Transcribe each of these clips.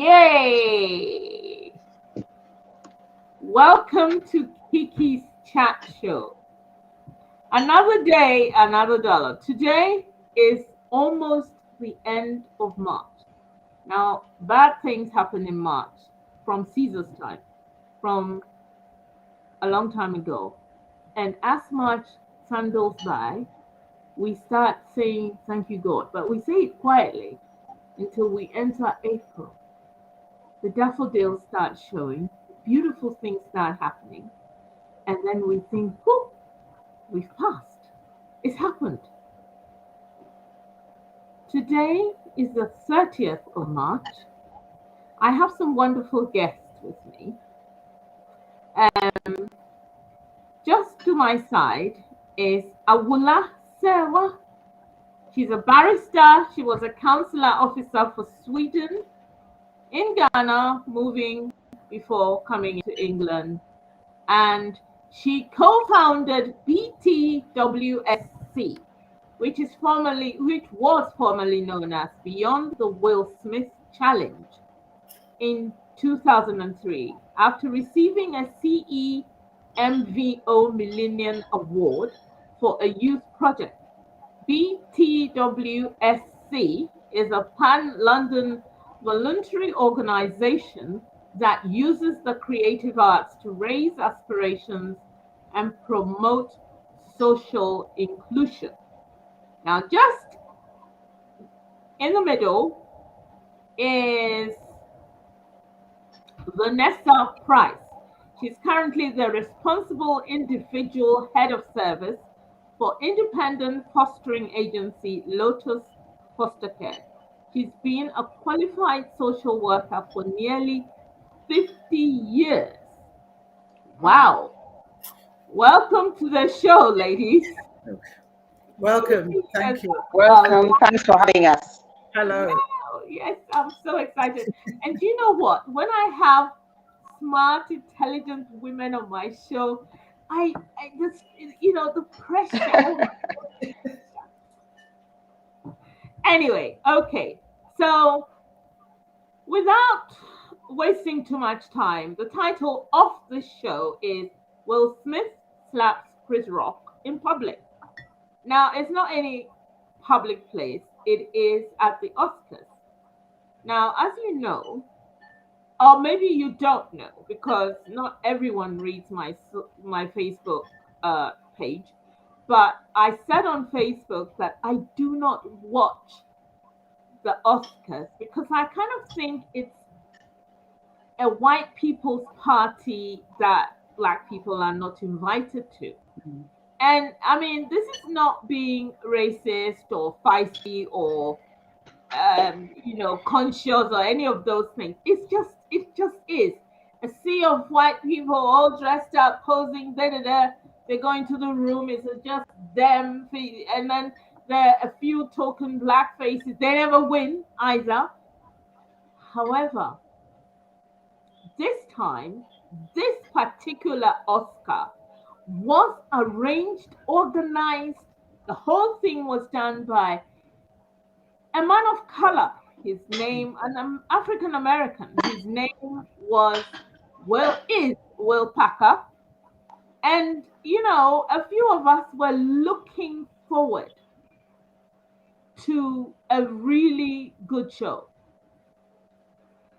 Yay! Welcome to Kiki's Chat Show. Another day, another dollar. Today is almost the end of March. Now, bad things happen in March from Caesar's time, from a long time ago. And as March sandals by, we start saying thank you, God. But we say it quietly until we enter April. The daffodils start showing, beautiful things start happening, and then we think, whoop, we've passed. It's happened. Today is the 30th of March. I have some wonderful guests with me. Just to my side is Awula Serwah. She's a barrister. She was a consular officer for Sweden in Ghana, moving before coming to England. And she co-founded BTWSC, which was formerly known as Beyond the Will Smith Challenge in 2003, after receiving a CEMVO Millennium Award for a youth project. BTWSC is a pan-London voluntary organization that uses the creative arts to raise aspirations and promote social inclusion. Now, just in the middle is Vanessa Price. She's currently the responsible individual head of service for independent fostering agency LOTUS Foster Care. She's been a qualified social worker for nearly 50 years. Wow. Welcome to the show, ladies. Welcome. Thank you. Welcome. Thanks for having us. Hello. Wow. Yes, I'm so excited. And do you know what? When I have smart, intelligent women on my show, I just, the pressure. Anyway, okay. So without wasting too much time, the title of the show is Will Smith Slaps Chris Rock in Public. Now, it's not any public place. It is at the Oscars. Now, as you know, or maybe you don't know, because not everyone reads my Facebook page, but I said on Facebook that I do not watch the Oscars because I kind of think it's a white people's party that Black people are not invited to. Mm-hmm. And I mean, this is not being racist or feisty or conscious or any of those things. It just is a sea of white people all dressed up, posing. They go into the room. It's just them, and then there are a few token Black faces. They never win either. However, this time, this particular Oscar was arranged, organized. The whole thing was done by a man of color. His name, an African American. His name is Will Packer. And, a few of us were looking forward to a really good show.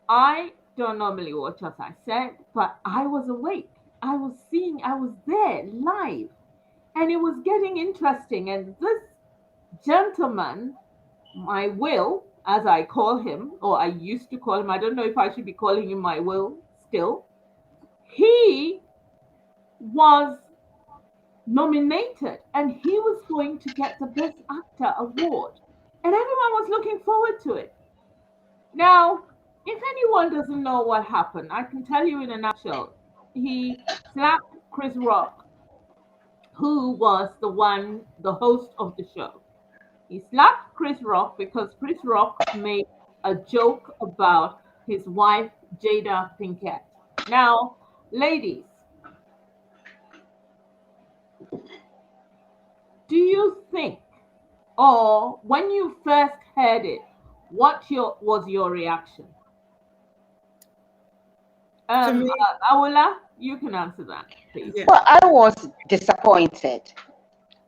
I don't normally watch, as I said, but I was awake. I was there live, and it was getting interesting. And this gentleman, my Will, as I call him, or I used to call him, I don't know if I should be calling him my Will still, he was nominated and he was going to get the Best Actor award. And everyone was looking forward to it. Now, if anyone doesn't know what happened, I can tell you in a nutshell. He slapped Chris Rock, who was the host of the show. He slapped Chris Rock because Chris Rock made a joke about his wife, Jada Pinkett. Now, ladies, do you think, or when you first heard it, what was your reaction? For me, Awula, you can answer that, please. yeah. Well, I was disappointed.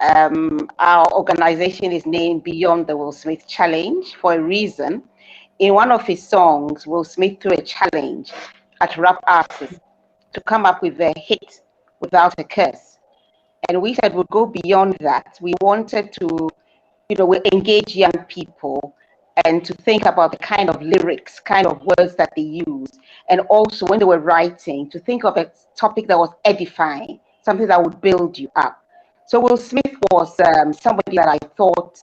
Our organization is named Beyond the Will Smith Challenge for a reason. In one of his songs, Will Smith threw a challenge at rap artists to come up with a hit without a curse. And we said we'd go beyond that. We wanted to, we engage young people and to think about the kind of lyrics, kind of words that they use. And also when they were writing, to think of a topic that was edifying, something that would build you up. So Will Smith was somebody that I thought,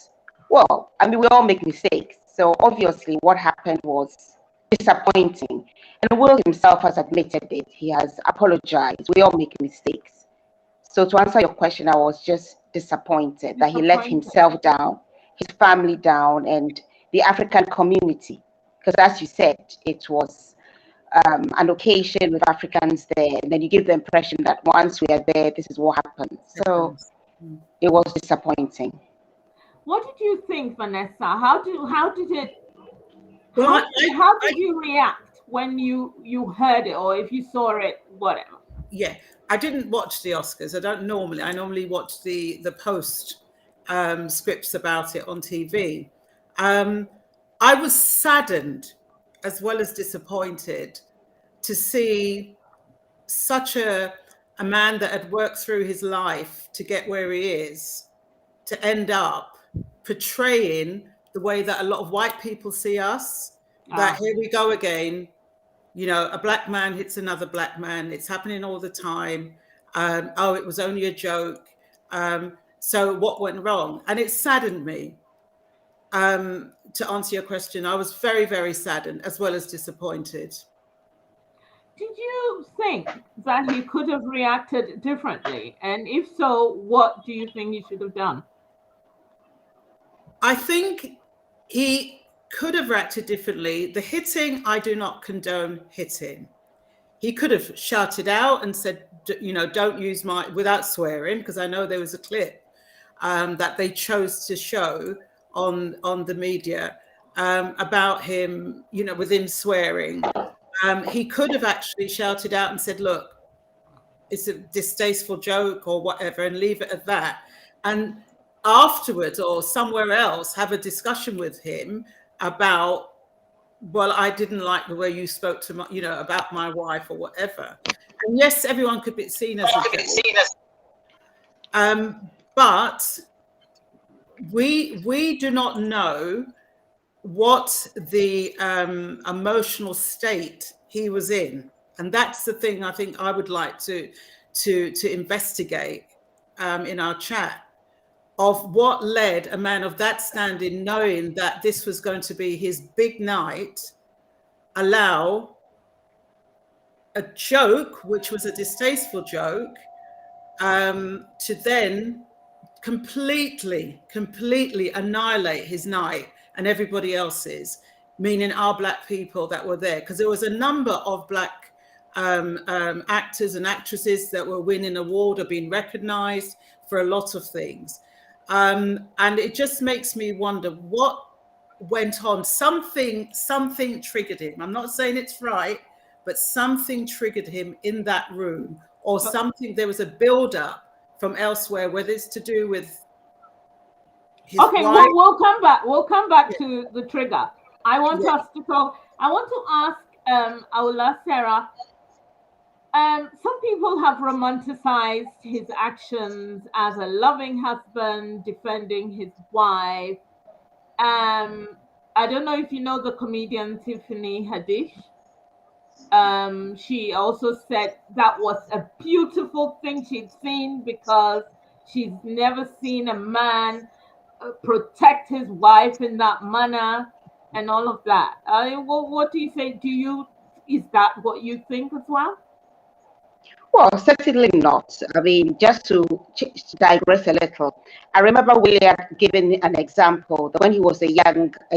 well, I mean, we all make mistakes. So obviously what happened was disappointing. And Will himself has admitted it. He has apologized. We all make mistakes. So to answer your question, I was just disappointed that he let himself down, his family down, and the African community. Because as you said, it was an occasion with Africans there, and then you give the impression that once we are there, this is what happens. So it was disappointing. What did you think, Vanessa? How did you react when you heard it, or if you saw it, whatever? Yeah, I didn't watch the Oscars. I normally watch the post scripts about it on TV. I was saddened as well as disappointed to see such a man that had worked through his life to get where he is, to end up portraying the way that a lot of white people see us, that here we go again, a black man hits another black man, it's happening all the time, it was only a joke, so what went wrong? And it saddened me. To answer your question, I was very, very saddened as well as disappointed. Did you think that he could have reacted differently? And if so, what do you think he should have done? I think he could have reacted differently. The hitting, I do not condone hitting. He could have shouted out and said, don't use without swearing, because I know there was a clip that they chose to show on the media about him, with him swearing. He could have actually shouted out and said, look, it's a distasteful joke or whatever, and leave it at that. And afterwards or somewhere else have a discussion with him about, well, I didn't like the way you spoke to my, about my wife or whatever. And yes, everyone could be seen as but we do not know what the emotional state he was in, and that's the thing I think I would like to investigate in our chat, of what led a man of that standing, knowing that this was going to be his big night, allow a joke, which was a distasteful joke, to then completely annihilate his night and everybody else's, meaning our black people that were there, because there was a number of black actors and actresses that were winning award or being recognized for a lot of things. And it just makes me wonder what went on. Something triggered him. I'm not saying it's right, but something triggered him in that room, or something. There was a build-up from elsewhere, whether it's to do with his wife. We'll come back. We'll come back to the trigger. I want us to talk. I want to ask Awula, Sarah. Some people have romanticized his actions as a loving husband defending his wife. I don't know if you know the comedian Tiffany Haddish. She also said that was a beautiful thing she'd seen, because she's never seen a man protect his wife in that manner and all of that. What do you say? Is that what you think as well? Well, certainly not. I mean, just to digress a little, I remember William giving an example that when he was a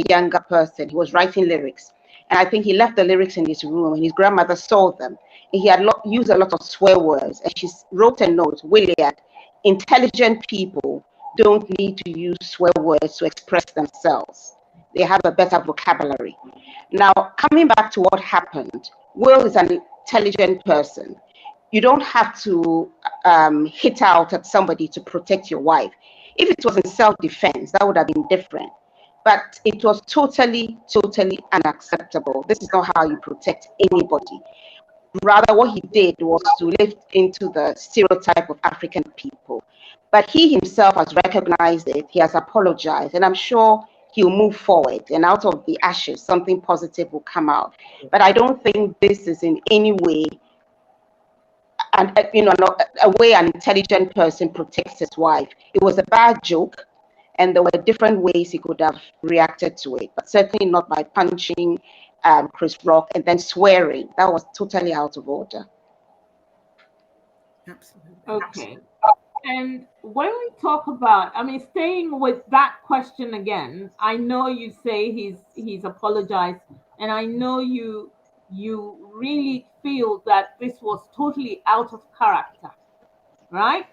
younger person, he was writing lyrics. And I think he left the lyrics in his room, and his grandmother saw them. And he had used a lot of swear words. And she wrote a note, William, intelligent people don't need to use swear words to express themselves. They have a better vocabulary. Now, coming back to what happened, Will is an intelligent person, you don't have to hit out at somebody to protect your wife. If it was in self-defense, that would have been different. But it was totally, totally unacceptable. This is not how you protect anybody. Rather, what he did was to lift into the stereotype of African people. But he himself has recognized it, he has apologized, and I'm sure he'll move forward, and out of the ashes, something positive will come out. But I don't think this is in any way, and a way an intelligent person protects his wife. It was a bad joke, and there were different ways he could have reacted to it, but certainly not by punching Chris Rock and then swearing. That was totally out of order. Absolutely. Okay. And when we talk about, I mean, staying with that question again, I know you say he's apologized, and I know you really feel that this was totally out of character, right?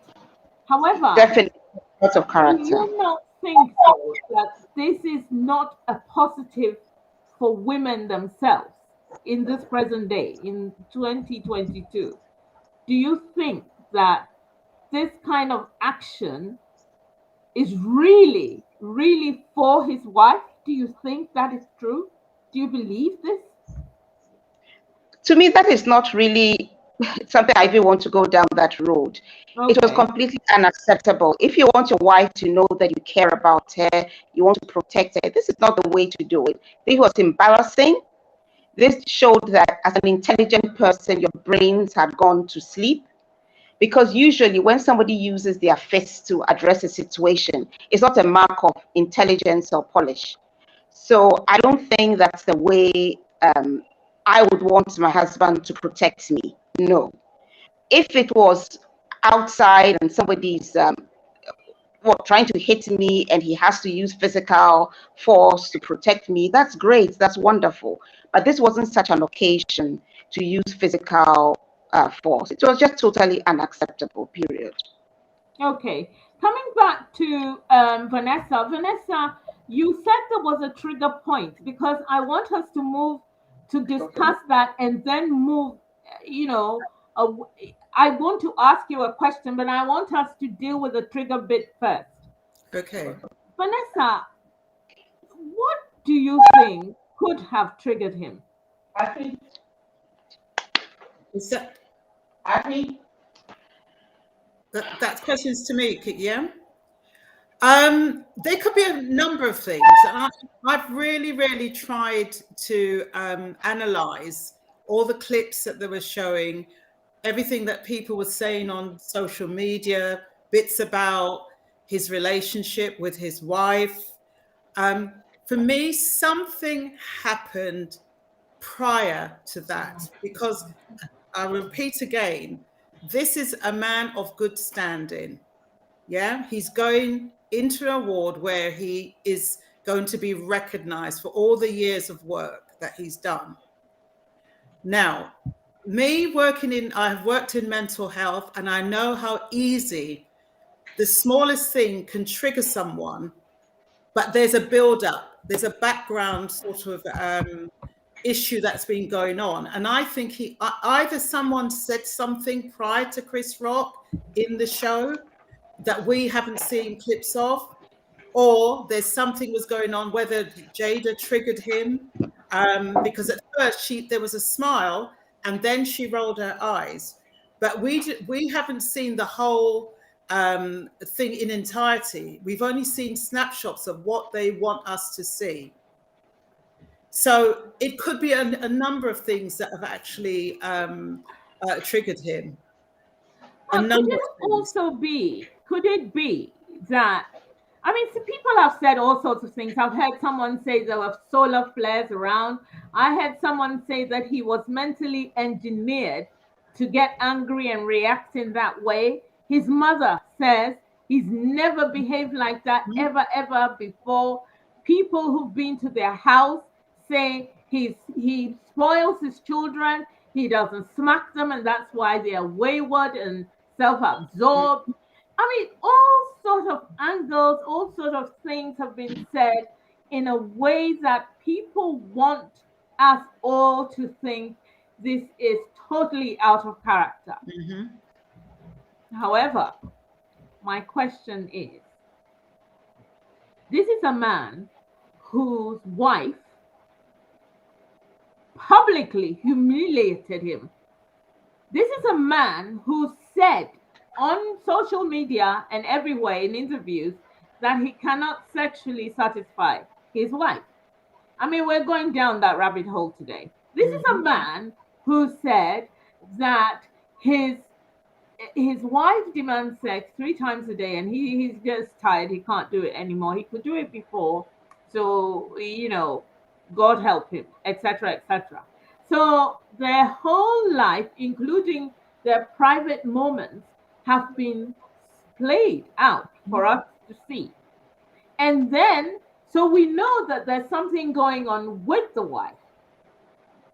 However, Definitely out of character. do you not think so that this is not a positive for women themselves in this present day, in 2022? Do you think that this kind of action is really, really for his wife? Do you think that is true? Do you believe this? To me, that is not really something I even want to go down that road. Okay. It was completely unacceptable. If you want your wife to know that you care about her, you want to protect her, this is not the way to do it. This was embarrassing. This showed that as an intelligent person, your brains had gone to sleep. Because usually when somebody uses their fists to address a situation, it's not a mark of intelligence or polish. So I don't think that's the way I would want my husband to protect me. No. If it was outside and somebody's trying to hit me and he has to use physical force to protect me, that's great, that's wonderful. But this wasn't such an occasion to use physical force. It was just totally unacceptable, period. Okay. Coming back to Vanessa. Vanessa, you said there was a trigger point, because I want us to move to discuss that and then move, I want to ask you a question, but I want us to deal with the trigger bit first. Okay. Vanessa, what do you think could have triggered him? That question's to me, yeah? There could be a number of things, and I've really tried to analyze all the clips that they were showing, everything that people were saying on social media, bits about his relationship with his wife. For me, something happened prior to that, because I repeat again, this is a man of good standing. Yeah, he's going into an award where he is going to be recognized for all the years of work that he's done. Now, I've worked in mental health, and I know how easy the smallest thing can trigger someone, but there's a build-up, there's a background sort of issue that's been going on. And I think either someone said something prior to Chris Rock in the show that we haven't seen clips of, or there's something was going on, whether Jada triggered him, because at first there was a smile and then she rolled her eyes, but we haven't seen the whole thing in entirety. We've only seen snapshots of what they want us to see. So it could be a number of things that have actually triggered him. Could it be that, I mean, people have said all sorts of things. I've heard someone say there were solar flares around. I heard someone say that he was mentally engineered to get angry and react in that way. His mother says he's never behaved like that ever before. People who've been to their house say he spoils his children, he doesn't smack them, and that's why they are wayward and self-absorbed. I mean, all sorts of angles, all sorts of things have been said in a way that people want us all to think this is totally out of character. However, my question is, this is a man whose wife publicly humiliated him. This is a man who said on social media and everywhere in interviews that he cannot sexually satisfy his wife. I mean, we're going down that rabbit hole today. This is a man who said that his wife demands sex 3 times a day, and he's just tired. He can't do it anymore. He could do it before, so God help him, etc., etc. So their whole life, including their private moments, have been played out for us to see. And then, so we know that there's something going on with the wife.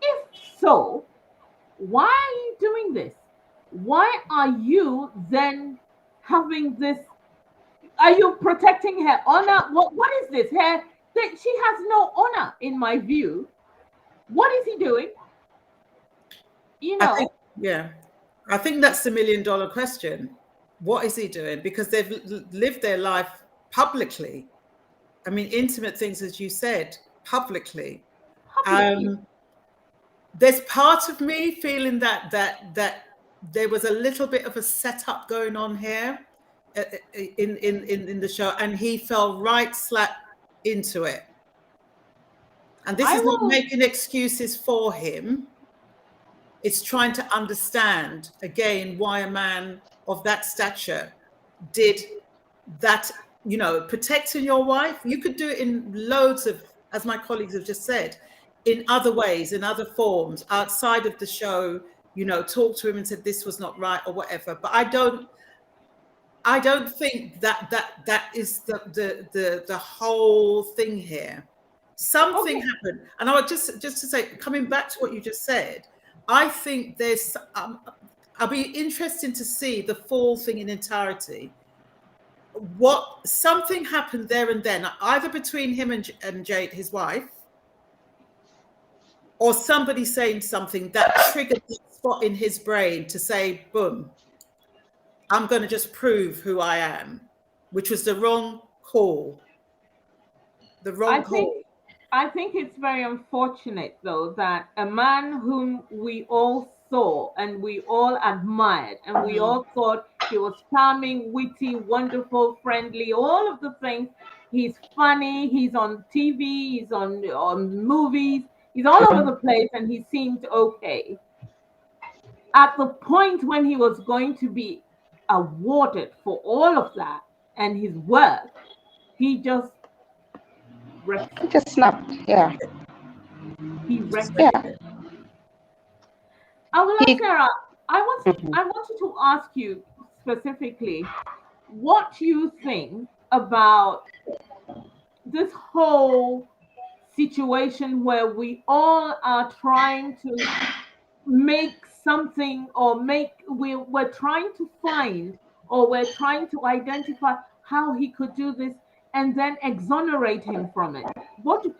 If so, why are you doing this? Why are you then having this? Are you protecting her honor? What is this? She has no honor, in my view. What is he doing? I think that's the $1 million question. What is he doing? Because they've lived their life publicly. I mean, intimate things, as you said, publicly. There's part of me feeling that there was a little bit of a setup going on here in the show, and he fell right slap into it. And this is not making excuses for him. It's trying to understand, again, why a man of that stature did that. Protecting your wife, you could do it in loads of, as my colleagues have just said, in other ways, in other forms, outside of the show, talk to him and said this was not right or whatever. But I don't think that is the whole thing here. Something happened. And I would just to say, coming back to what you just said, I think there's I'll be interested to see the full thing in entirety. Something happened there and then, either between him and Jade, his wife, or somebody saying something that triggered the spot in his brain to say, boom, I'm going to just prove who I am, which was the wrong call. I think it's very unfortunate, though, that a man whom we all saw and we all admired and we all thought he was charming, witty, wonderful, friendly, all of the things. He's funny, he's on TV, he's on movies, he's all over the place, and he seemed okay. At the point when he was going to be awarded for all of that and his work, he just snapped. Yeah. He wrecked it. Sarah, I wanted to ask you specifically what you think about this whole situation where we all are trying to make something, or we're trying to find, or we're trying to identify how he could do this and then exonerate him from it. What is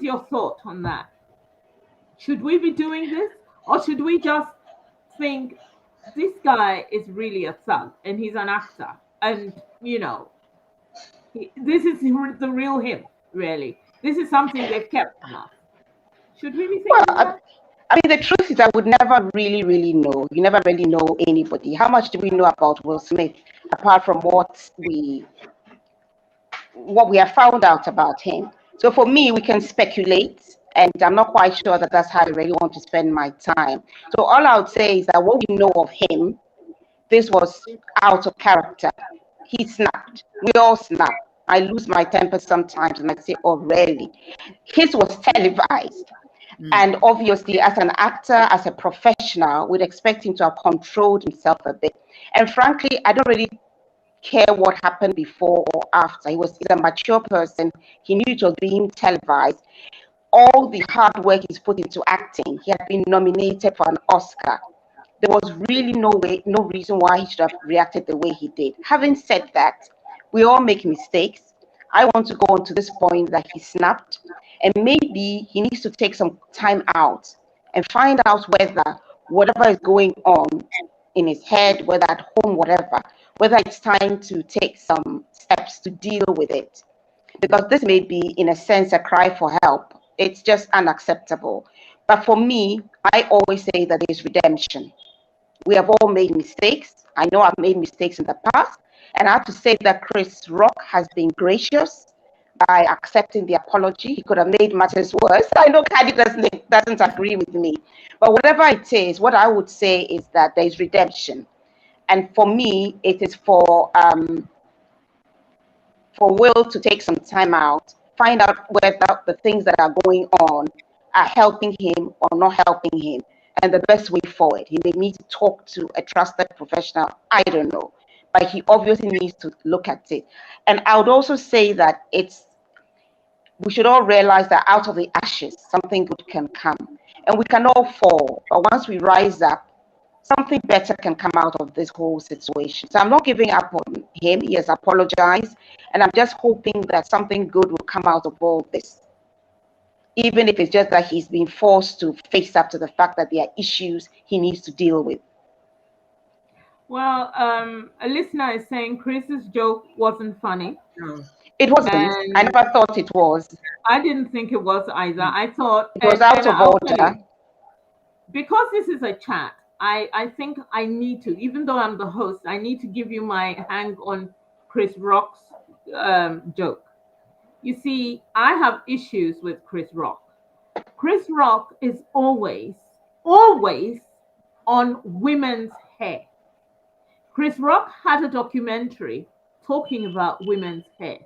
your thought on that? Should we be doing this, or should we just think this guy is really a thug and he's an actor, and this is the real him, really? This is something they've kept from us. Should we be thinking that? I mean, the truth is I would never really know. You never really know anybody. How much do we know about Will Smith, apart from what we have found out about him? So for me, we can speculate, and I'm not quite sure that that's how I really want to spend my time. So all I would say is that what we know of him, this was out of character. He snapped. We all snap. I lose my temper sometimes, and I say, oh, really? His was televised. And obviously, as an actor, as a professional, we'd expect him to have controlled himself a bit. And frankly, I don't really care what happened before or after. He's a mature person. He knew it was being televised. All the hard work he's put into acting, he had been nominated for an Oscar. There was really no reason why he should have reacted the way he did. Having said that, we all make mistakes. I want to go on to this point that he snapped, and maybe he needs to take some time out and find out whether whatever is going on in his head, whether at home, whatever, whether it's time to take some steps to deal with it. Because this may be, in a sense, a cry for help. It's just unacceptable. But for me, I always say that there's redemption. We have all made mistakes. I know I've made mistakes in the past. And I have to say that Chris Rock has been gracious by accepting the apology. He could have made matters worse. I know Kadi doesn't agree with me. But whatever it is, what I would say is that there is redemption. And for me, it is for Will to take some time out, find out whether the things that are going on are helping him or not helping him, and the best way forward. He may need to talk to a trusted professional. I don't know, but he obviously needs to look at it. And I would also say that we should all realize that out of the ashes, something good can come, and we can all fall. But once we rise up, something better can come out of this whole situation. So I'm not giving up on him. He has apologized. And I'm just hoping that something good will come out of all this. Even if it's just that he's been forced to face up to the fact that there are issues he needs to deal with. Well, a listener is saying Chris's joke wasn't funny. No. It wasn't. And I never thought it was. I didn't think it was either. I thought it was out of order. Because this is a chat, I think I need to, even though I'm the host, I need to give you my hang on Chris Rock's joke. You see, I have issues with Chris Rock. Chris Rock is always on women's hair. Chris Rock had a documentary talking about women's hair.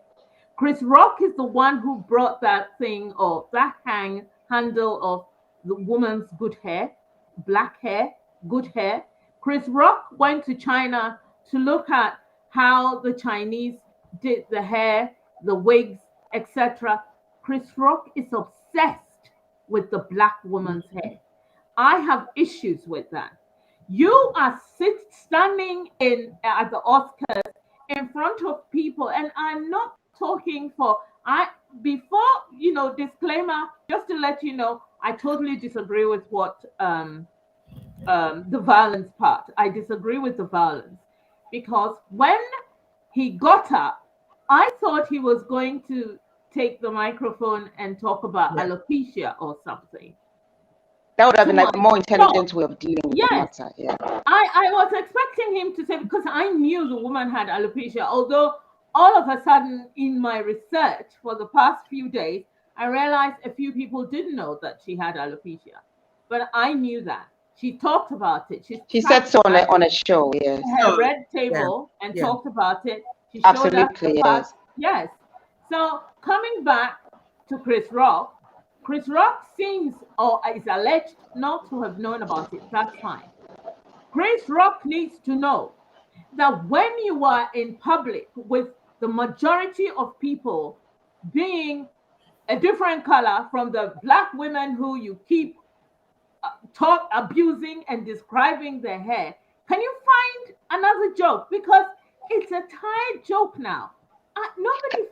Chris Rock is the one who brought that thing, or that handle of the woman's good hair, black hair, good hair. Chris Rock went to China to look at how the Chinese did the hair, the wigs, etc. Chris Rock is obsessed with the black woman's hair. I have issues with that. You are standing at the Oscars in front of people, and I'm not talking disclaimer, just to let you know, I totally disagree with what the violence part. I disagree with the violence, because when he got up, I thought he was going to take the microphone and talk about alopecia or something. That would have been like a more intelligent way of dealing with the matter. Yeah. I was expecting him to say, because I knew the woman had alopecia, although all of a sudden in my research for the past few days, I realized a few people didn't know that she had alopecia. But I knew that. She talked about it. She said so on a show, yes. Her red table and talked about it. She showed Absolutely, us yes. So coming back to Chris Rock seems, or is alleged not to have known about it. That's fine. Chris Rock needs to know that when you are in public with the majority of people being a different color from the black women who you keep abusing and describing their hair, can you find another joke? Because it's a tired joke now.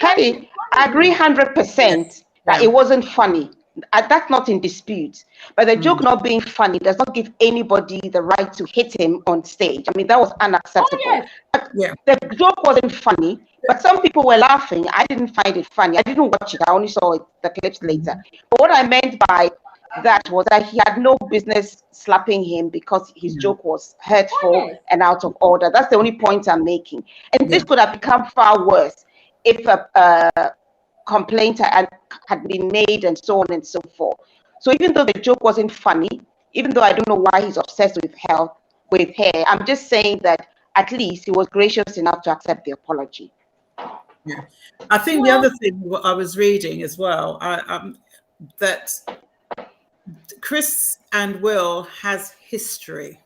Kadi, I agree 100% that it wasn't funny. That's not in dispute. But the joke not being funny does not give anybody the right to hit him on stage. I mean, that was unacceptable. Oh, yes. The joke wasn't funny, but some people were laughing. I didn't find it funny. I didn't watch it. I only saw the clips later. But what I meant by that was that he had no business slapping him because his joke was hurtful and out of order. That's the only point I'm making. And this could have become far worse if a complaint had been made and so on and so forth. So even though the joke wasn't funny, even though I don't know why he's obsessed with hair, I'm just saying that at least he was gracious enough to accept the apology. Yeah, I think the other thing what I was reading as well, that Chris and Will has history.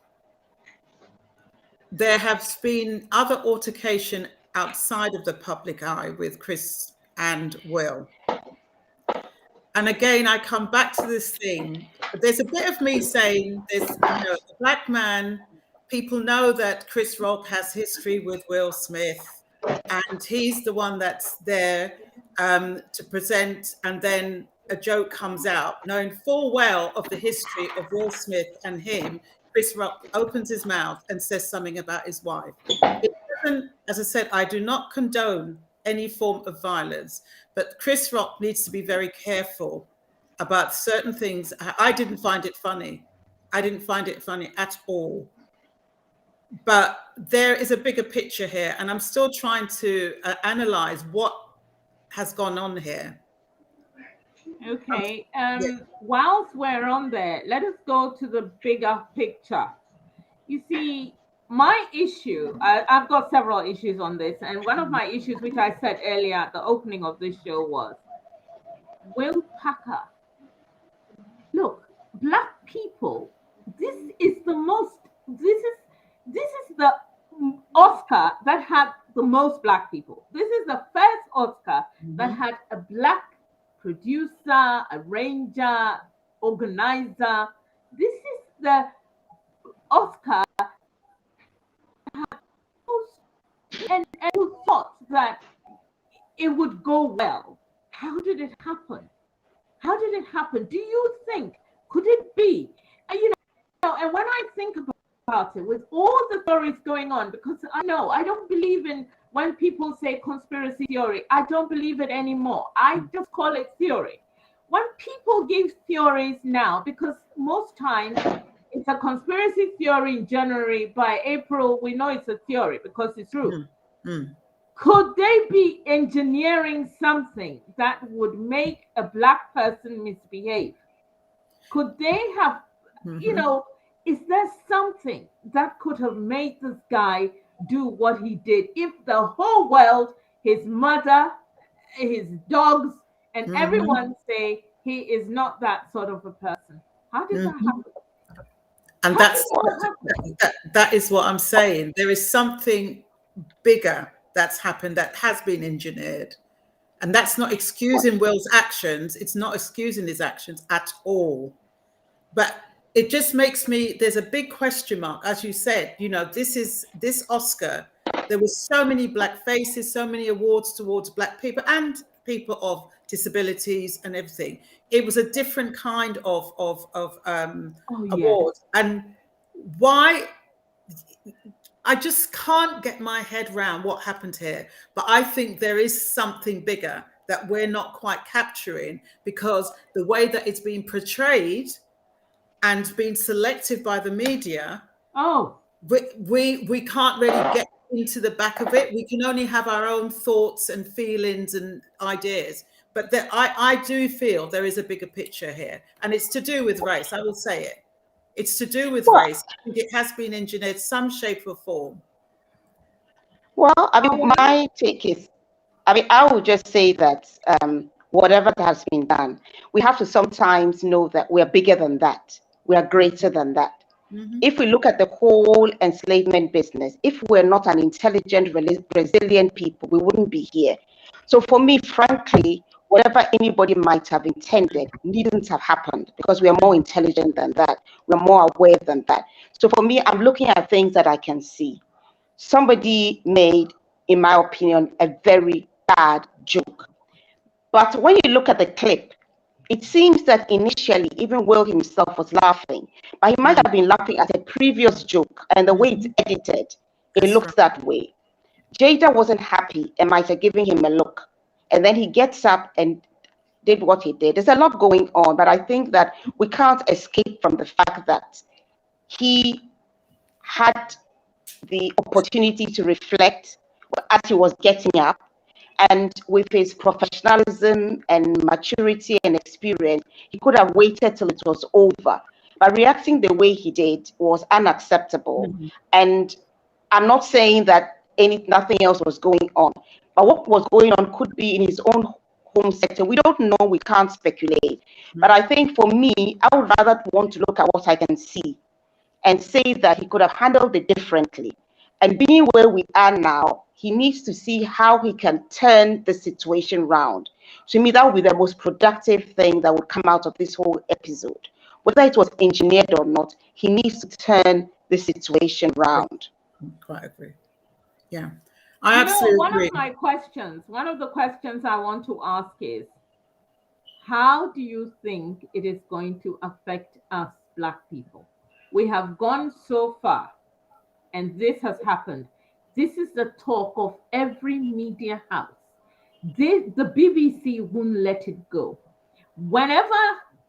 There has been other altercation outside of the public eye with Chris and Will. And again, I come back to this thing. There's a bit of me saying this, the black man, people know that Chris Rock has history with Will Smith, and he's the one that's there to present. And then a joke comes out, knowing full well of the history of Will Smith and him, Chris Rock opens his mouth and says something about his wife. It doesn't, as I said, I do not condone any form of violence, but Chris Rock needs to be very careful about certain things. I didn't find it funny. I didn't find it funny at all. But there is a bigger picture here, and I'm still trying to analyze what has gone on here. Okay. Whilst we're on there, let us go to the bigger picture. You see, my issue, I've got several issues on this, and one of my issues, which I said earlier at the opening of this show, was Will Packer. Look, Black people, this is the Oscar that had the most Black people. This is the first Oscar that had a Black producer, arranger, organizer. This is the Oscar and who thought that it would go well. How did it happen? How did it happen? Do you think, could it be? And when I think about it, with all the stories going on, because I don't believe in when people say conspiracy theory, I don't believe it anymore. I just call it theory. When people give theories now, because most times it's a conspiracy theory in January, by April, we know it's a theory because it's true. Could they be engineering something that would make a Black person misbehave? Could they have, is there something that could have made this guy do what he did if the whole world, his mother, his dogs, and everyone say he is not that sort of a person? How did that happen? And that is what I'm saying. There is something bigger that's happened that has been engineered. And that's not excusing Will's actions. It's not excusing his actions at all. But it just makes me, there's a big question mark. As you said, this Oscar, there were so many Black faces, so many awards towards Black people and people of disabilities and everything. It was a different kind of award. And why? I just can't get my head around what happened here. But I think there is something bigger that we're not quite capturing, because the way that it's being portrayed and being selected by the media, we can't really get into the back of it. We can only have our own thoughts and feelings and ideas. But I do feel there is a bigger picture here, and it's to do with race. I will say it. It's to do with race. I think it has been engineered some shape or form. Well, my take is, I would just say that whatever has been done, we have to sometimes know that we are bigger than that. We are greater than that. If we look at the whole enslavement business, if we're not an intelligent, resilient people, we wouldn't be here. So for me, frankly, whatever anybody might have intended needn't have happened, because we are more intelligent than that. We're more aware than that. So for me, I'm looking at things that I can see. Somebody made, in my opinion, a very bad joke. But when you look at the clip, it seems that initially, even Will himself was laughing, but he might have been laughing at a previous joke, and the way it's edited, it looks that way. Jada wasn't happy and might have given him a look. And then he gets up and did what he did. There's a lot going on, but I think that we can't escape from the fact that he had the opportunity to reflect as he was getting up. And with his professionalism and maturity and experience, he could have waited till it was over. But reacting the way he did was unacceptable. And I'm not saying that nothing else was going on. But what was going on could be in his own home sector. We don't know, we can't speculate. But I think for me, I would rather want to look at what I can see and say that he could have handled it differently. And being where we are now, he needs to see how he can turn the situation round. To me, that would be the most productive thing that would come out of this whole episode. Whether it was engineered or not, he needs to turn the situation round. Quite agree. Yeah. I absolutely agree. One of the questions I want to ask is, how do you think it is going to affect us Black people? We have gone so far, and this has happened. This is the talk of every media house. The BBC won't let it go. Whenever,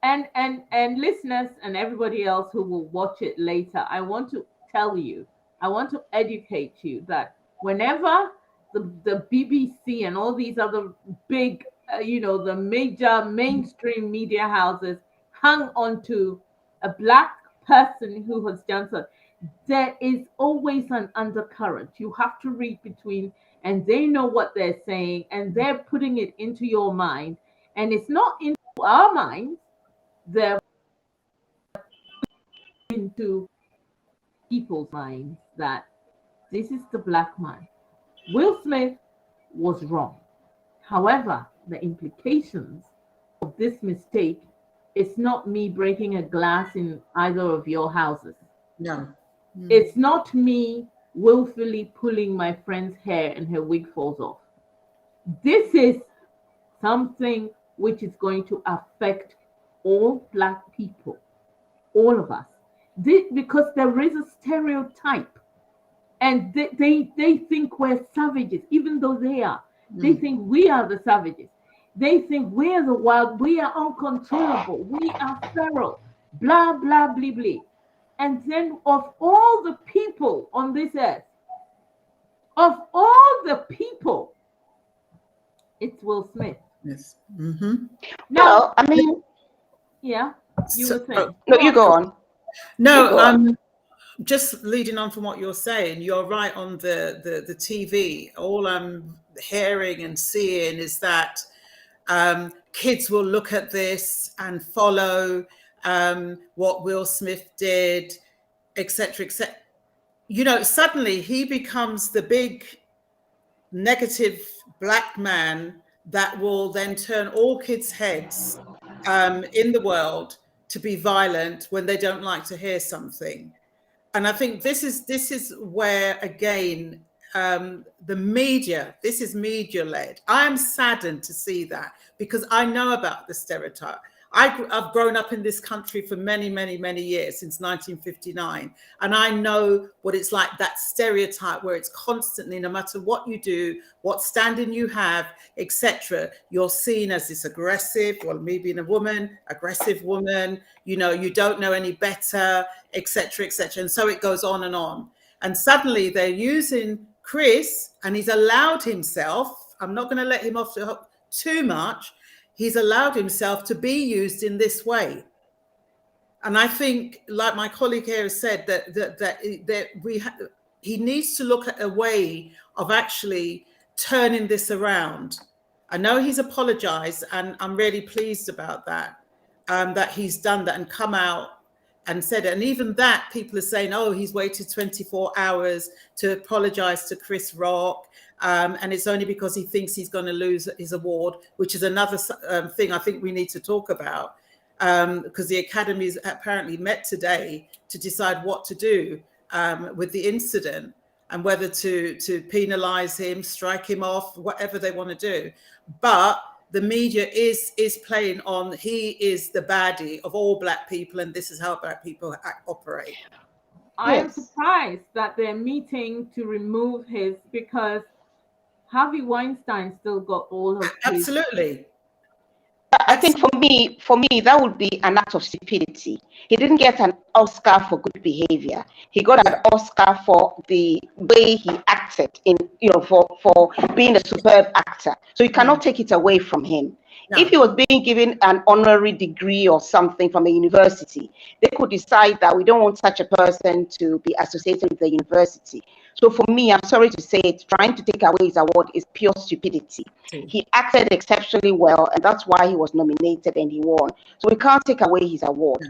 and listeners and everybody else who will watch it later, I want to tell you, I want to educate you that whenever the BBC and all these other big, the major mainstream media houses hung onto a Black person who has done so, there is always an undercurrent. You have to read between, and they know what they're saying, and they're putting it into your mind, and it's not into our minds, they're into people's minds that this is the Black man. Will Smith was wrong. However, the implications of this mistake is not me breaking a glass in either of your houses. No. It's not me willfully pulling my friend's hair and her wig falls off. This is something which is going to affect all Black people, all of us. Because there is a stereotype, and they think we're savages, even though they are. They think we are the savages. They think we are the wild, we are uncontrollable, we are feral, blah, blah, blah, blah. And then of all the people on this earth, of all the people, it's Will Smith. Yes. No, I mean, yeah, you were saying. No, you go on. No, just leading on from what you're saying, you're right on the TV. All I'm hearing and seeing is that kids will look at this and follow what Will Smith did, etc., etc. Suddenly he becomes the big negative Black man that will then turn all kids' heads in the world to be violent when they don't like to hear something. And I think this is where, again, the media, this is media led. I am saddened to see that, because I know about the stereotype. I've grown up in this country for many, many, many years, since 1959. And I know what it's like, that stereotype where it's constantly, no matter what you do, what standing you have, etc., you're seen as this aggressive, well, me being a woman, aggressive woman, you don't know any better, etc., etc. And so it goes on and on. And suddenly they're using Chris, and he's allowed himself, I'm not going to let him off the hook too much, he's allowed himself to be used in this way. And I think, like my colleague here has said, he needs to look at a way of actually turning this around. I know he's apologized, and I'm really pleased about that, that he's done that and come out and said it. And even that, people are saying, oh, he's waited 24 hours to apologize to Chris Rock. And it's only because he thinks he's going to lose his award, which is another thing I think we need to talk about, because the Academy's apparently met today to decide what to do with the incident, and whether to penalize him, strike him off, whatever they want to do. But the media is playing on, he is the baddie of all Black people, and this is how Black people operate. I am surprised that they're meeting to remove his, because Harvey Weinstein still got all of his. Absolutely. I think for me, that would be an act of stupidity. He didn't get an Oscar for good behavior. He got an Oscar for the way he acted for being a superb actor. So you cannot take it away from him. No. If he was being given an honorary degree or something from a university, they could decide that we don't want such a person to be associated with the university. So for me, I'm sorry to say it, trying to take away his award is pure stupidity. He acted exceptionally well, and that's why he was nominated and he won. So we can't take away his award.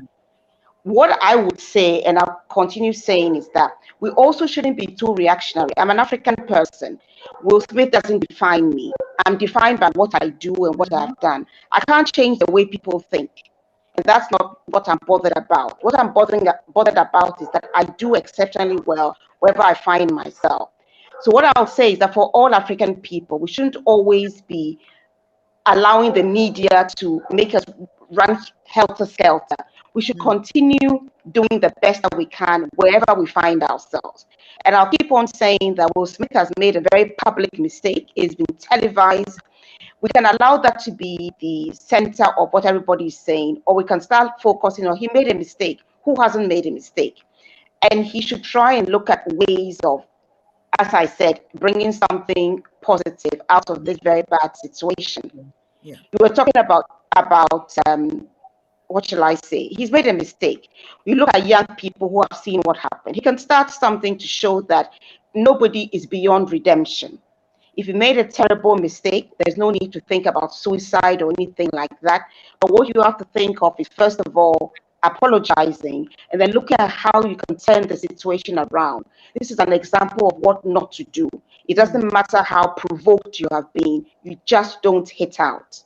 What I would say, and I'll continue saying, is that we also shouldn't be too reactionary. I'm an African person. Will Smith doesn't define me. I'm defined by what I do and what I've done. I can't change the way people think. And that's not what I'm bothered about. What I'm bothered about is that I do exceptionally well wherever I find myself. So what I'll say is that for all African people, we shouldn't always be allowing the media to make us run helter-skelter. We should continue doing the best that we can wherever we find ourselves. And I'll keep on saying that Will Smith has made a very public mistake. It's been televised. We can allow that to be the center of what everybody is saying, or we can start focusing on he made a mistake. Who hasn't made a mistake? And he should try and look at ways of, as I said, bringing something positive out of this very bad situation. Yeah. We were talking about what shall I say? He's made a mistake. We look at young people who have seen what happened. He can start something to show that nobody is beyond redemption. If you made a terrible mistake, there's no need to think about suicide or anything like that. But what you have to think of is, first of all, apologizing, and then looking at how you can turn the situation around. This is an example of what not to do. It doesn't matter how provoked you have been, you just don't hit out.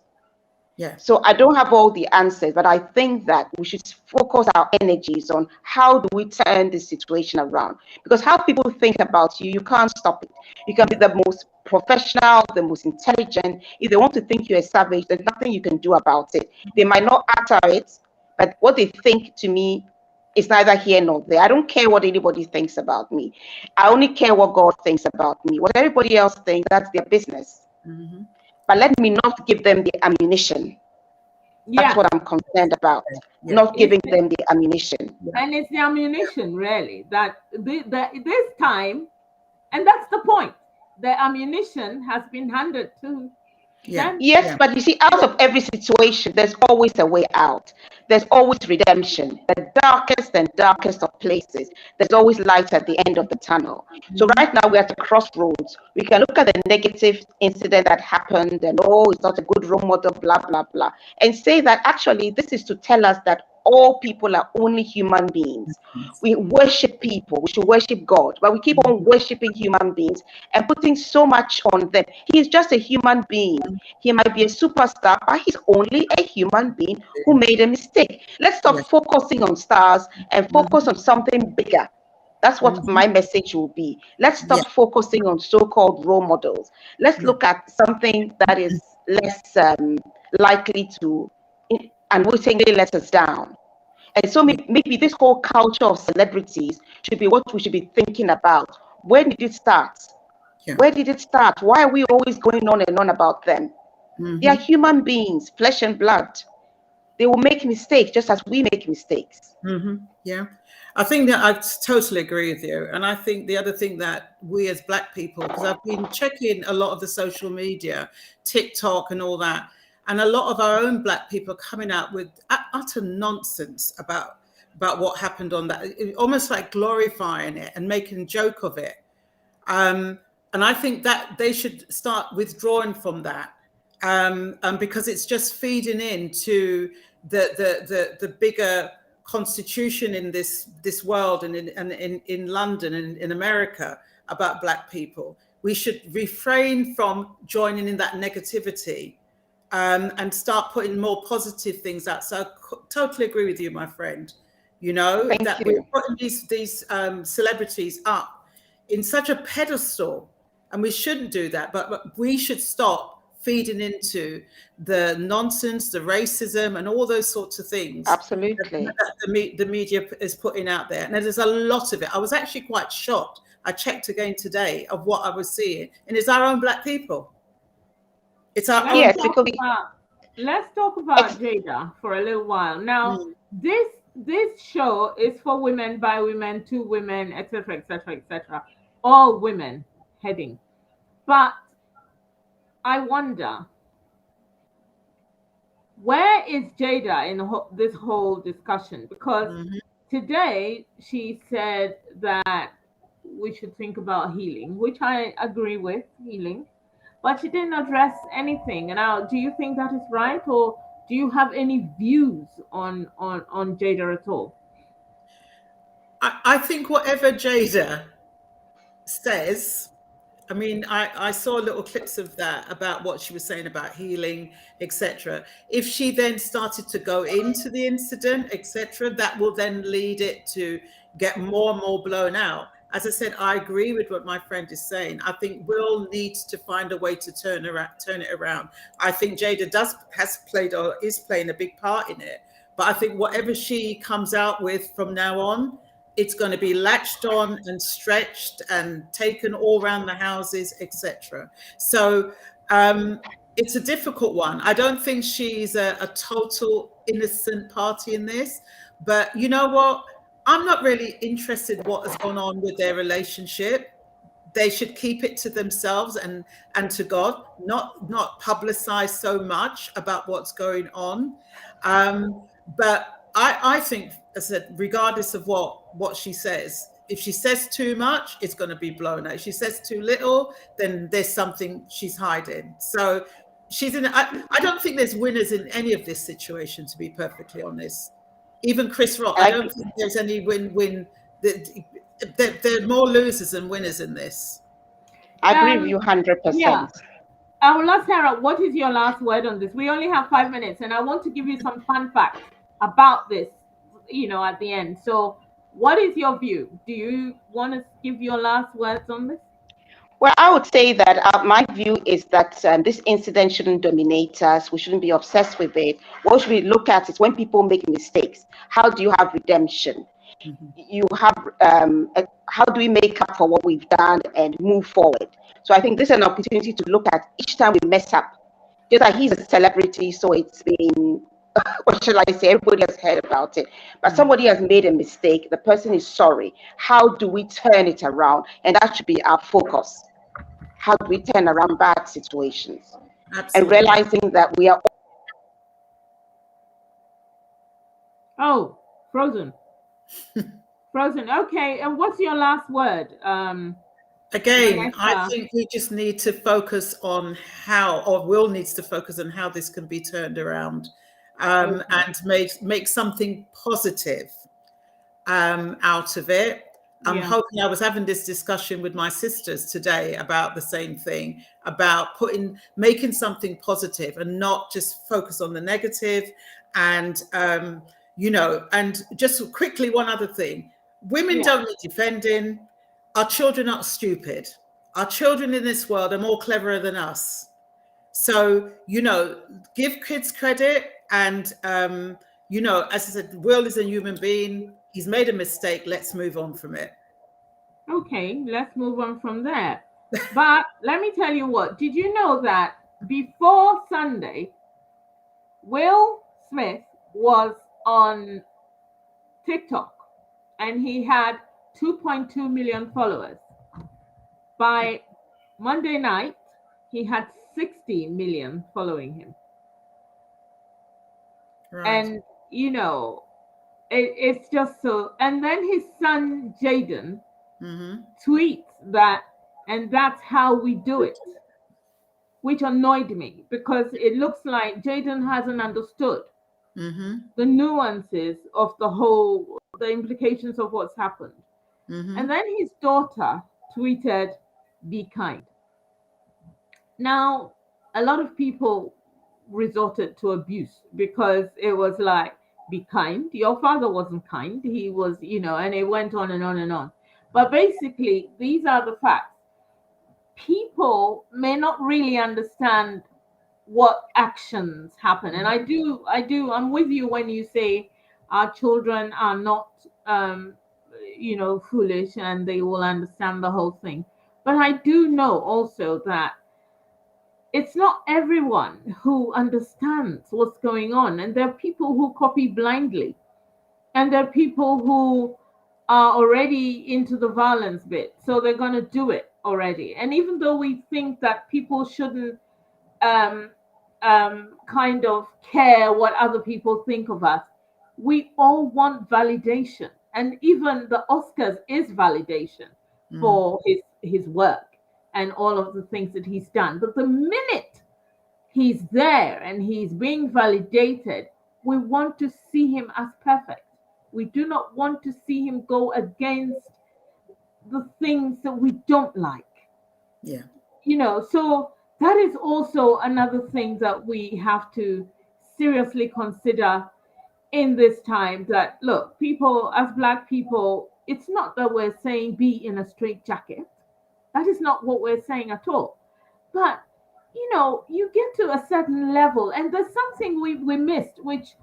Yeah. So I don't have all the answers, but I think that we should focus our energies on how do we turn this situation around. Because how people think about you, you can't stop it. You can be the most professional, the most intelligent. If they want to think you're a savage, there's nothing you can do about it. They might not utter it, but what they think to me is neither here nor there. I don't care what anybody thinks about me. I only care what God thinks about me. What everybody else thinks, that's their business. But let me not give them the ammunition. That's what I'm concerned about. Not giving them the ammunition. And it's the ammunition, really, that this time, and that's the point. The ammunition has been handed to them. Yes, but you see, out of every situation, there's always a way out. There's always redemption. The darkest and darkest of places, there's always light at the end of the tunnel. So right now we're at the crossroads. We can look at the negative incident that happened and, oh, it's not a good role model, blah, blah, blah, and say that actually this is to tell us that all people are only human beings. We worship people, we should worship God, but we keep on worshiping human beings and putting so much on them. He's just a human being. He might be a superstar, but he's only a human being who made a mistake. Let's stop focusing on stars and focus on something bigger. That's what my message will be. Let's stop focusing on so-called role models. Let's look at something that is less likely to, and we think they let us down. And so maybe this whole culture of celebrities should be what we should be thinking about. Where did it start? Where did it start? Why are we always going on and on about them? They are human beings, flesh and blood. They will make mistakes just as we make mistakes. Yeah, I think that I totally agree with you. And I think the other thing that we as Black people, because I've been checking a lot of the social media, TikTok and all that, and a lot of our own Black people are coming out with utter nonsense about what happened on that, almost like glorifying it and making a joke of it. And I think that they should start withdrawing from that, because it's just feeding into the bigger constitution in this world and in London and in America about Black people. We should refrain from joining in that negativity. And start putting more positive things out. So I totally agree with you, my friend. You know, that we're putting these celebrities up in such a pedestal, and we shouldn't do that. But we should stop feeding into the nonsense, the racism, and all those sorts of things. Absolutely. That the media is putting out there, and there's a lot of it. I was actually quite shocked. I checked again today of what I was seeing, and it's our own Black people. It's our yes, own. Let's talk about Jada for a little while. Now, this show is for women, by women, to women, etc., etc., etc. All women heading. But I wonder, where is Jada in this whole discussion? Because today she said that we should think about healing, which I agree with, healing. But she didn't address anything. And now, do you think that is right, or do you have any views on Jada at all? I think whatever Jada says, I mean, I saw little clips of that about what she was saying about healing, etc. If she then started to go into the incident, etc., that will then lead it to get more and more blown out. as I said, I agree with what my friend is saying. I think Will needs to find a way to turn it around. I think Jada has played or is playing a big part in it. But I think whatever she comes out with from now on, it's going to be latched on and stretched and taken all around the houses, etc. So it's a difficult one. I don't think she's a total innocent party in this. But you know what? I'm not really interested what has gone on with their relationship. They should keep it to themselves and to God, not publicize so much about what's going on. But I think, as I said, regardless of what she says, if she says too much, it's going to be blown out. If she says too little, then there's something she's hiding. So she's in. I don't think there's winners in any of this situation, to be perfectly honest. Even Chris Rock, I don't think there's any win-win. There are more losers than winners in this. I agree with you 100%. Yeah. Awula, Sarah, what is your last word on this? We only have 5 minutes, and I want to give you some fun facts about this, at the end. So what is your view? Do you want to give your last words on this? Well, I would say that my view is that this incident shouldn't dominate us. We shouldn't be obsessed with it. What should we look at is when people make mistakes, how do you have redemption? Mm-hmm. You have, how do we make up for what we've done and move forward? So I think this is an opportunity to look at each time we mess up. Just like he's a celebrity, so it's been, what shall I say, everybody has heard about it. But somebody has made a mistake, the person is sorry. How do we turn it around? And that should be our focus. How do we turn around bad situations? Absolutely. And realizing that we are frozen. Frozen. Okay, and what's your last word? Again, Vanessa? I think we just need to focus on Will needs to focus on how this can be turned around, and make something positive out of it. I'm hoping. I was having this discussion with my sisters today about the same thing, about making something positive and not just focus on the negative. And and just quickly, one other thing: women don't need defending. Our children aren't stupid. Our children in this world are more cleverer than us. So give kids credit. And as I said, Will is a human being. He's made a mistake. Let's move on from it. Okay, let's move on from there. But let me tell you what. Did you know that before Sunday, Will Smith was on TikTok and he had 2.2 million followers. By Monday night, he had 60 million following him. Right. And, it's just so. And then his son, Jaden, tweets that, and that's how we do it, which annoyed me because it looks like Jaden hasn't understood the nuances of the implications of what's happened. And then his daughter tweeted, "Be kind." Now, a lot of people resorted to abuse because it was like, be kind. Your father wasn't kind. He was, and it went on and on and on. But basically, these are the facts. People may not really understand what actions happen. And I'm with you when you say our children are not, foolish and they will understand the whole thing. But I do know also that it's not everyone who understands what's going on. And there are people who copy blindly. And there are people who are already into the violence bit. So they're going to do it already. And even though we think that people shouldn't kind of care what other people think of us, we all want validation. And even the Oscars is validation for his work and all of the things that he's done. But the minute he's there and he's being validated, we want to see him as perfect. We do not want to see him go against the things that we don't like. Yeah. So that is also another thing that we have to seriously consider in this time that, look, people, as Black people, it's not that we're saying be in a straitjacket. That is not what we're saying at all. But, you know, you get to a certain level, and there's something we missed, which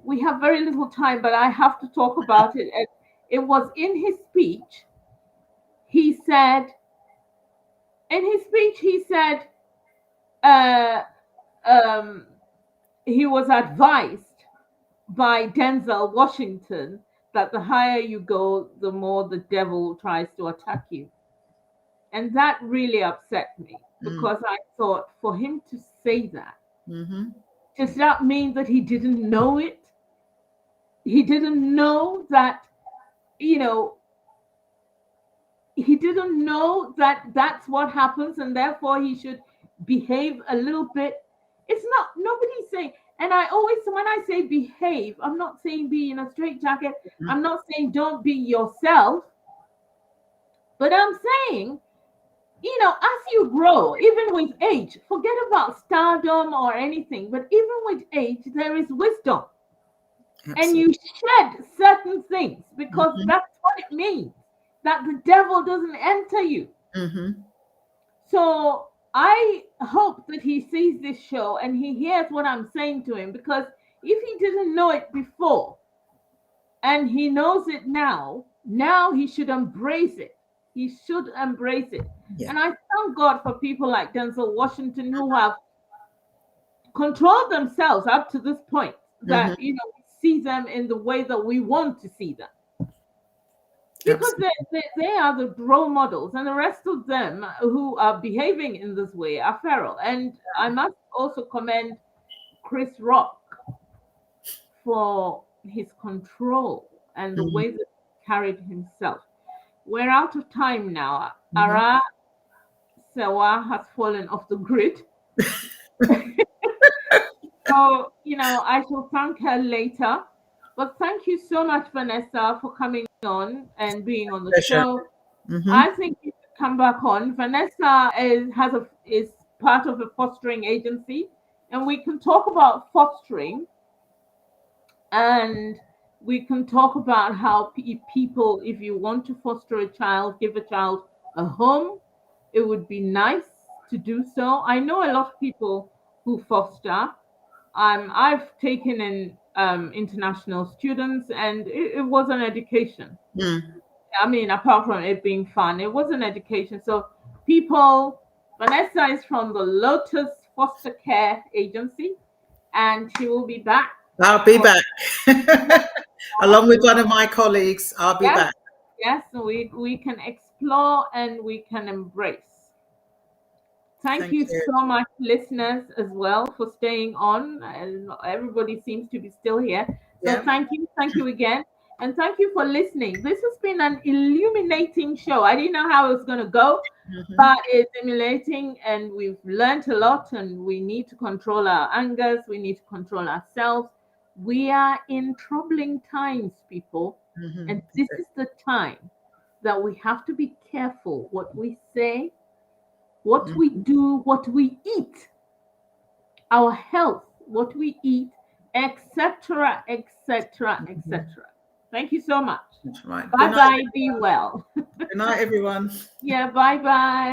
we have very little time, but I have to talk about it. And it was in his speech. He said, uh, um, he was advised by Denzel Washington that the higher you go, the more the devil tries to attack you. And that really upset me because I thought for him to say that, does that mean that he didn't know it? He didn't know that, you know, he didn't know that that's what happens and therefore he should behave a little bit. It's not, nobody's saying, and I always, when I say behave, I'm not saying be in a straitjacket. I'm not saying don't be yourself. But I'm saying, you know, as you grow, even with age, forget about stardom or anything, but even with age, there is wisdom. Absolutely. And you shed certain things because that's what it means, that the devil doesn't enter you. So I hope that he sees this show and he hears what I'm saying to him, because if he didn't know it before and he knows it now he should embrace it. He should embrace it. Yeah. And I thank God for people like Denzel Washington who have controlled themselves up to this point, that, you know, we see them in the way that we want to see them. Because they are the role models, and the rest of them who are behaving in this way are feral. And I must also commend Chris Rock for his control and the way that he carried himself. We're out of time now. Ara Serwah has fallen off the grid. So, you know, I shall thank her later. But thank you so much, Vanessa, for coming on and being on the show. I think you should come back on. Vanessa is part of a fostering agency, and we can talk about fostering, and we can talk about how people, if you want to foster a child, give a child a home, it would be nice to do so. I know a lot of people who foster. I've taken in international students, and it was an education. I mean, apart from it being fun, it was an education. So Vanessa is from the LOTUS Foster Care Agency, and she will be back. I'll be back. Along with one of my colleagues, I'll be back. Yes, we can explore and we can embrace. Thank you so much, listeners, as well, for staying on. And everybody seems to be still here. So thank you again. And thank you for listening. This has been an illuminating show. I didn't know how it was going to go, but it's stimulating, and we've learned a lot, and we need to control our angers. We need to control ourselves. We are in troubling times, people. And this is the time that we have to be careful what we say, what we do, what we eat, our health, what we eat, etc., etc., etc. Thank you so much. Right. Bye-bye. Be well. Good night, everyone. Yeah, bye-bye.